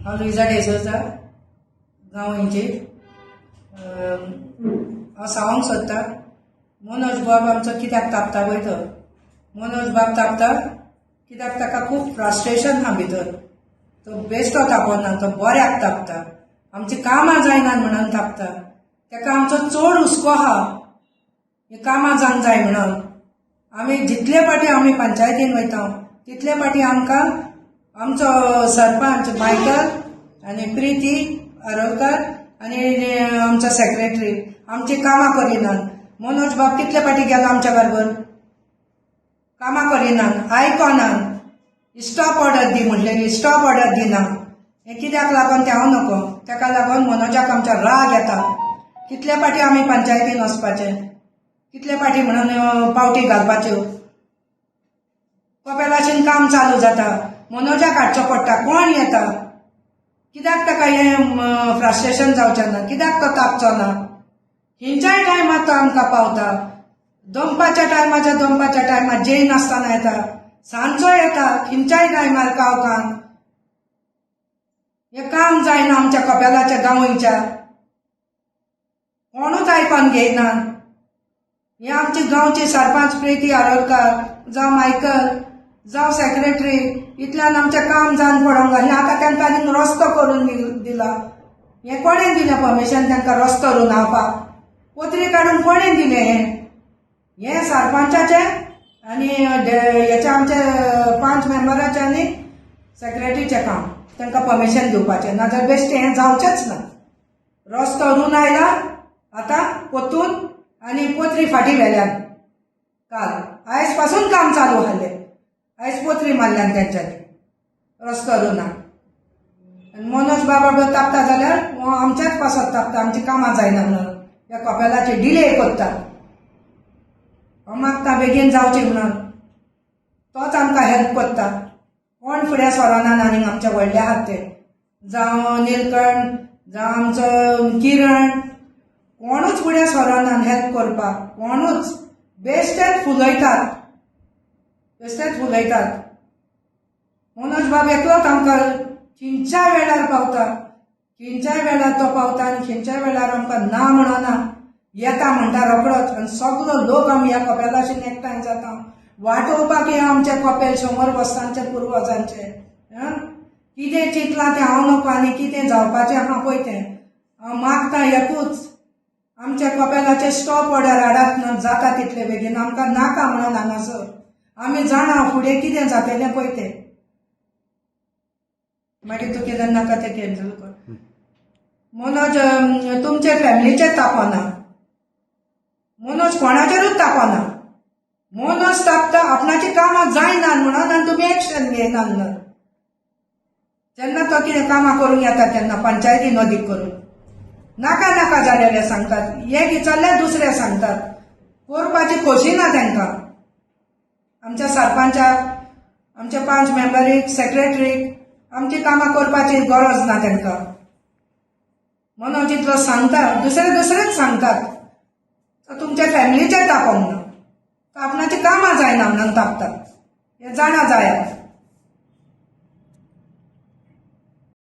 हांव लुइजा डेसोजा गांवचे हांव सांगूंक सोदतां मनोज बाब आमचो कित्याक तापता पळय तो मनोज बाब तापता कित्याक ताका खूब फ्रस्ट्रेशन आहा भितर तो बेश्टो तापोना तो बऱ्याक तापता आमची कामां जायनात म्हणून तापता ताका आमचो चड हुस्को आहा ही कामां जावंक जाय म्हणून आमी जितले फाटी आमी पंचायतीन वयता तितले फाटी आमकां आमचो सरपंच मायकल आनी प्रिती आरोलकर आनी आमचो सेक्रेटरी आमची कामां करिनात मनोज बाब कितले फाटी गेलो आमच्या बरोबर कामां करिनात आयकनात स्टॉप ऑर्डर दी म्हणलेली स्टॉप ऑर्डर दिना हें कित्याक लागून तें हांव नको ताका लागून मनोजाक आमच्या राग येता कितले फाटी आमी पंचायतीन वचपाचें कितले फाटी म्हणून पावटी घालपाच्यो कपेलाचें काम चालू जाता मनोजाक हाडचो पडटा कोण येता कित्याक ताका हें फ्रस्ट्रेशन जावचें ना कित्याक तो तापचो ना खंयच्याय टायमार तो आमकां पावता दनपारच्या टायमार जेय नासतना येता सांजचो येता खंयच्याय टायमार कावकान हें काम जायना आमच्या कपेलाच्या गांवच्या कोणूच आयकून घेयना हे आमचे गांवचे सरपंच प्रिती आरोलकर जावं मायकल जावं सेक्रेटरी इतल्यान आमचें काम जावन पडोंक घालें आतां तांकां आनीक रस्तो करून दिला हें कोणें दिलें परमिशन तांकां रस्तो रुंदावपाक पत्री काडून कोणें दिलें हें सरपंचाचें आनी हेचें आमचे 5 मेंबराचें आनी सेक्रेटरीचें काम तांकां परमिशन दिवपाचें नाजाल्यार बेश्टें हें जावचेंच ना रस्तो रून आयला आतां पोतून आनी पत्री फाटी व्हेल्यान काल आयज पासून काम चालू आसलें आयज पत्री मारल्यान तेंच्यांनी रस्तो रुना आनी मनोज बाबा तापता जाल्यार आमच्याच पासत तापता आमची कामां जायना म्हणून ह्या कपेलाची डिले करता हांव मागता बेगीन जावचें म्हणून तोच आमकां हेल्प करता कोण फुडें सरोना आनीक आमचे व्हडले आहात ते जावं नीलकंठ जावं आमचो किरण कोणूच फुडें सरोना हेल्प करपाक कोणूच बेश्टेच फुलयतात मनोज बाब एकलोच आमकां खंयच्याय वेळार पावता खंयच्याय वेळार तो पावता आनी खंयच्याय वेळार आमकां ना म्हणना येता म्हणटा रोखडोच आनी सगळो लोक आमी ह्या कपेलाचेर एकठांय जाता वाटोवपाक हे आमचे कपेल 100 वर्सांचे पुर्वजांचे कितें चिंतलां तें हांव नको आनी कितें जावपाचें आहा पळय तें हांव मागता एकूच आमच्या कपेलाचे स्टॉप ऑर्डर हाडात जाता तितले बेगीन आमकां नाका म्हणून हांगासर आमी जाणा फुडें कितें जातलें पळय तें मागीर तूं कितें नाका तें कॅन्सल कर मनोज तुमचे फॅमिलीचेर तापोना मनोज कोणाचेरूच तापोना मनोज तापता आपणाची कामां जायनात म्हणून आनी तुमी एक्शन घेयनात जेन्ना तो कितें कामां करूंक येता तेन्ना पंचायतीन अदीक करून नाका जालेले सांगतात एक विचारल्यार दुसरे सांगतात करपाची खोशी ना तांकां आमच्या सरपंचाक आमच्या 5 मेंबरीक सेक्रेटरीक आमची कामां करपाची गरज ना तांकां मनोज इतलो सांगता दुसरेच सांगतात तुमच्या फॅमिलीचेर तापोवंक ना आपणाची कामां जायना म्हणून तापतात हें जाणा जायात